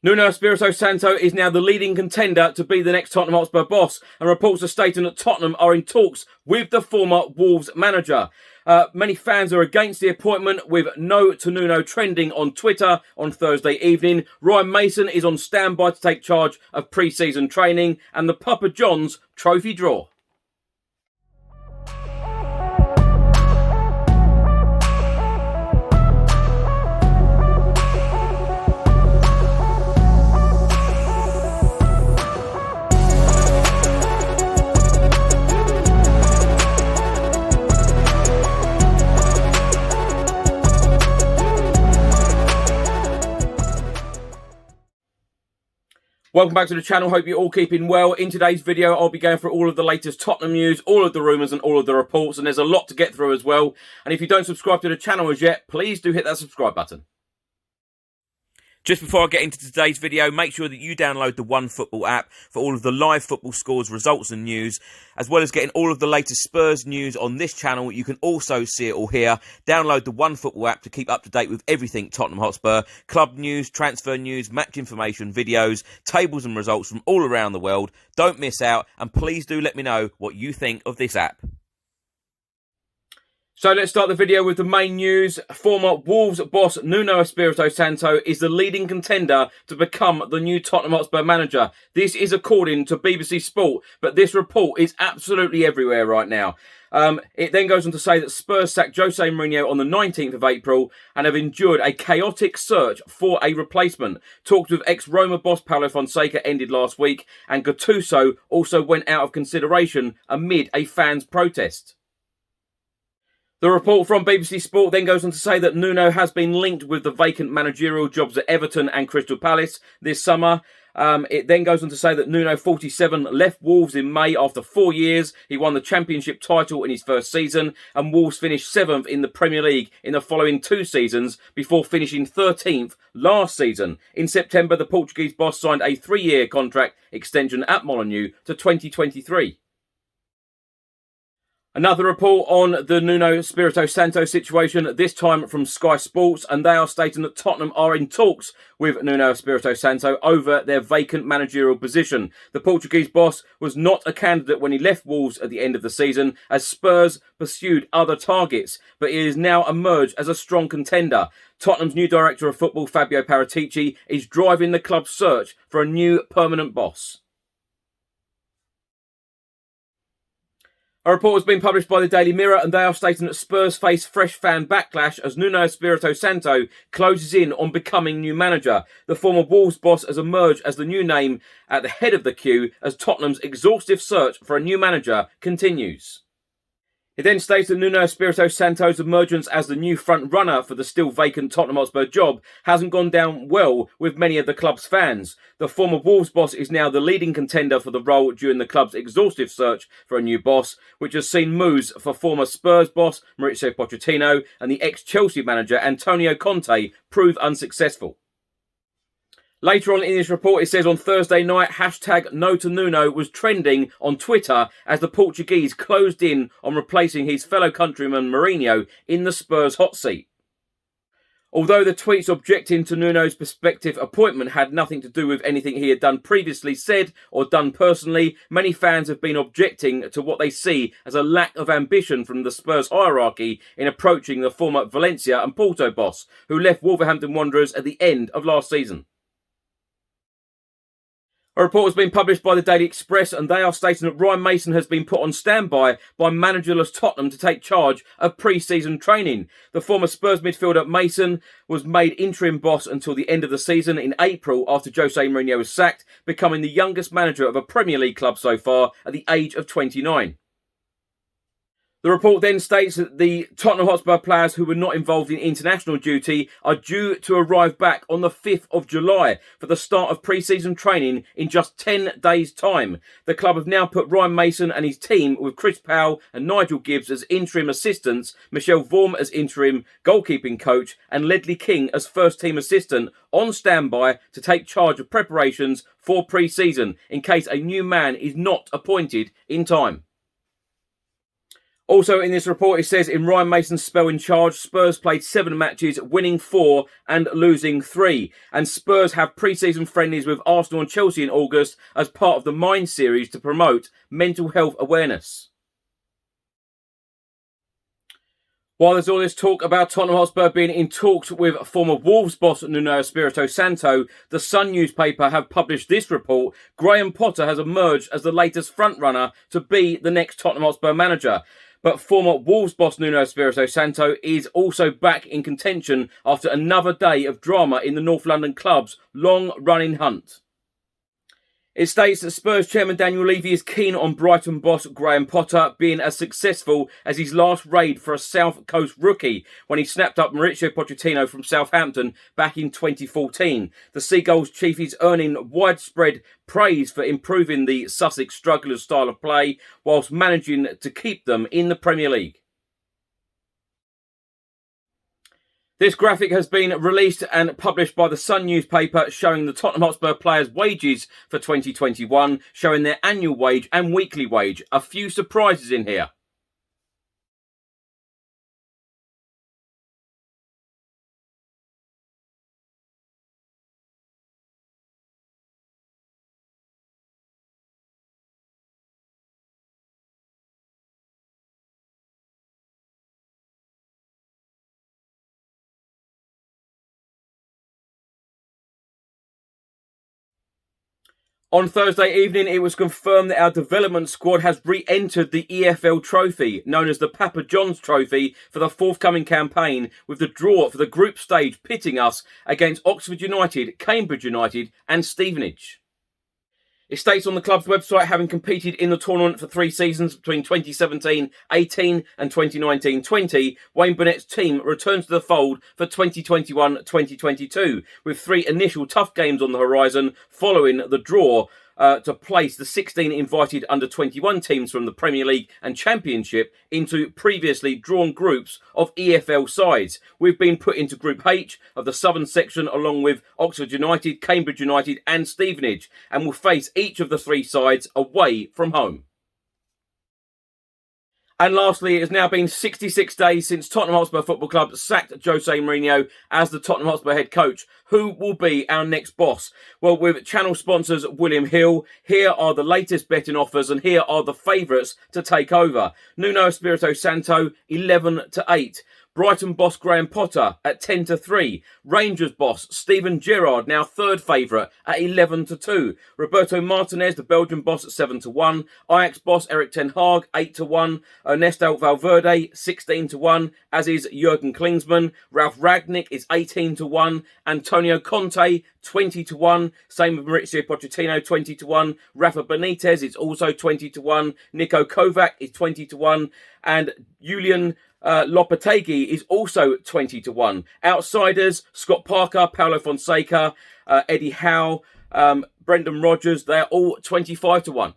Nuno Espírito Santo is now the leading contender to be the next Tottenham Hotspur boss, and reports are stating that Tottenham are in talks with the former Wolves manager. Many fans are against the appointment, with no to Nuno trending on Twitter on Thursday evening. Ryan Mason is on standby to take charge of pre-season training, and the Papa John's trophy draw. Welcome back to the channel, hope you're all keeping well. In today's video, I'll be going through all of the latest Tottenham news, all of the rumours and all of the reports, and there's a lot to get through as well. And if you don't subscribe to the channel as yet, please do hit that subscribe button. Just before I get into today's video, make sure that you download the OneFootball app for all of the live football scores, results and news, as well as getting all of the latest Spurs news on this channel. You can also see it all here. Download the OneFootball app to keep up to date with everything Tottenham Hotspur, club news, transfer news, match information, videos, tables and results from all around the world. Don't miss out, and please do let me know what you think of this app. So let's start the video with the main news. Former Wolves boss Nuno Espírito Santo is the leading contender to become the new Tottenham Hotspur manager. This is according to BBC Sport, but this report is absolutely everywhere right now. It then goes on to say that Spurs sacked Jose Mourinho on the 19th of April and have endured a chaotic search for a replacement. Talks with ex-Roma boss Paulo Fonseca ended last week, and Gattuso also went out of consideration amid a fans' protest. The report from BBC Sport then goes on to say that Nuno has been linked with the vacant managerial jobs at Everton and Crystal Palace this summer. It then goes on to say that Nuno, 47, left Wolves in May after 4 years. He won the Championship title in his first season, and Wolves finished 7th in the Premier League in the following 2 seasons before finishing 13th last season. In September, the Portuguese boss signed a 3-year contract extension at Molineux to 2023. Another report on the Nuno Espírito Santo situation, this time from Sky Sports, and they are stating that Tottenham are in talks with Nuno Espírito Santo over their vacant managerial position. The Portuguese boss was not a candidate when he left Wolves at the end of the season, as Spurs pursued other targets, but he has now emerged as a strong contender. Tottenham's new director of football, Fabio Paratici, is driving the club's search for a new permanent boss. A report has been published by the Daily Mirror, and they are stating that Spurs face fresh fan backlash as Nuno Espírito Santo closes in on becoming new manager. The former Wolves boss has emerged as the new name at the head of the queue as Tottenham's exhaustive search for a new manager continues. It then states that Nuno Espírito Santo's emergence as the new front-runner for the still vacant Tottenham Hotspur job hasn't gone down well with many of the club's fans. The former Wolves boss is now the leading contender for the role during the club's exhaustive search for a new boss, which has seen moves for former Spurs boss Mauricio Pochettino and the ex-Chelsea manager Antonio Conte prove unsuccessful. Later on in this report, it says on Thursday night, hashtag No to Nuno was trending on Twitter as the Portuguese closed in on replacing his fellow countryman Mourinho in the Spurs hot seat. Although the tweets objecting to Nuno's prospective appointment had nothing to do with anything he had done previously said or done personally, many fans have been objecting to what they see as a lack of ambition from the Spurs hierarchy in approaching the former Valencia and Porto boss, who left Wolverhampton Wanderers at the end of last season. A report has been published by the Daily Express, and they are stating that Ryan Mason has been put on standby by managerless Tottenham to take charge of pre-season training. The former Spurs midfielder Mason was made interim boss until the end of the season in April after Jose Mourinho was sacked, becoming the youngest manager of a Premier League club so far at the age of 29. The report then states that the Tottenham Hotspur players who were not involved in international duty are due to arrive back on the 5th of July for the start of pre-season training in just 10 days' time. The club have now put Ryan Mason and his team, with Chris Powell and Nigel Gibbs as interim assistants, Michel Vorm as interim goalkeeping coach, and Ledley King as first-team assistant, on standby to take charge of preparations for pre-season in case a new man is not appointed in time. Also in this report, it says in Ryan Mason's spell in charge, Spurs played 7 matches, winning 4 and losing 3. And Spurs have pre-season friendlies with Arsenal and Chelsea in August as part of the Mind series to promote mental health awareness. While there's all this talk about Tottenham Hotspur being in talks with former Wolves boss Nuno Espírito Santo, the Sun newspaper have published this report. Graham Potter has emerged as the latest frontrunner to be the next Tottenham Hotspur manager. But former Wolves boss Nuno Espírito Santo is also back in contention after another day of drama in the North London club's long-running hunt. It states that Spurs chairman Daniel Levy is keen on Brighton boss Graham Potter being as successful as his last raid for a South Coast rookie when he snapped up Mauricio Pochettino from Southampton back in 2014. The Seagulls chief is earning widespread praise for improving the Sussex strugglers' style of play whilst managing to keep them in the Premier League. This graphic has been released and published by the Sun newspaper showing the Tottenham Hotspur players' wages for 2021, showing their annual wage and weekly wage. A few surprises in here. On Thursday evening, it was confirmed that our development squad has re-entered the EFL trophy, known as the Papa John's Trophy, for the forthcoming campaign, with the draw for the group stage pitting us against Oxford United, Cambridge United and Stevenage. It states on the club's website, having competed in the tournament for 3 seasons between 2017-18 and 2019-20, Wayne Burnett's team returns to the fold for 2021-2022, with 3 initial tough games on the horizon following the draw to place the 16 invited under-21 teams from the Premier League and Championship into previously drawn groups of EFL sides. We've been put into Group H of the Southern section along with Oxford United, Cambridge United and Stevenage, and will face each of the 3 sides away from home. And lastly, it has now been 66 days since Tottenham Hotspur Football Club sacked Jose Mourinho as the Tottenham Hotspur head coach. Who will be our next boss? Well, with channel sponsors William Hill, here are the latest betting offers and here are the favourites to take over. Nuno Espírito Santo, 11-8. Brighton boss Graham Potter at 10-3. Rangers boss Steven Gerrard, now third favourite at 11-2. Roberto Martinez, the Belgian boss, at 7-1. Ajax boss Erik ten Hag, 8-1. Ernesto Valverde, 16-1, as is Jurgen Klinsmann. Ralf Rangnick is 18-1. Antonio Conte, 20-1. Same with Mauricio Pochettino, 20-1. Rafa Benitez is also 20-1. Niko Kovac is 20-1. And Julian Lopetegui is also 20-1. Outsiders, Scott Parker, Paulo Fonseca, Eddie Howe, Brendan Rodgers, they're all 25-1.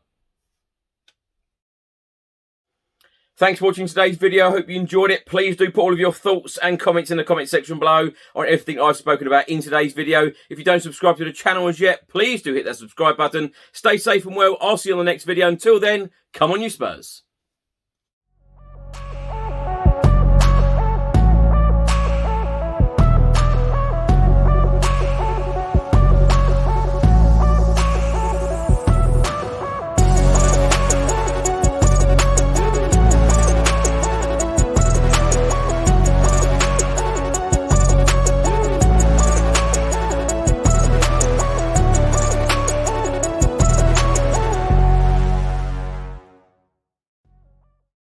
Thanks for watching today's video. I hope you enjoyed it. Please do put all of your thoughts and comments in the comment section below on everything I've spoken about in today's video. If you don't subscribe to the channel as yet, please do hit that subscribe button. Stay safe and well. I'll see you on the next video. Until then, come on you Spurs.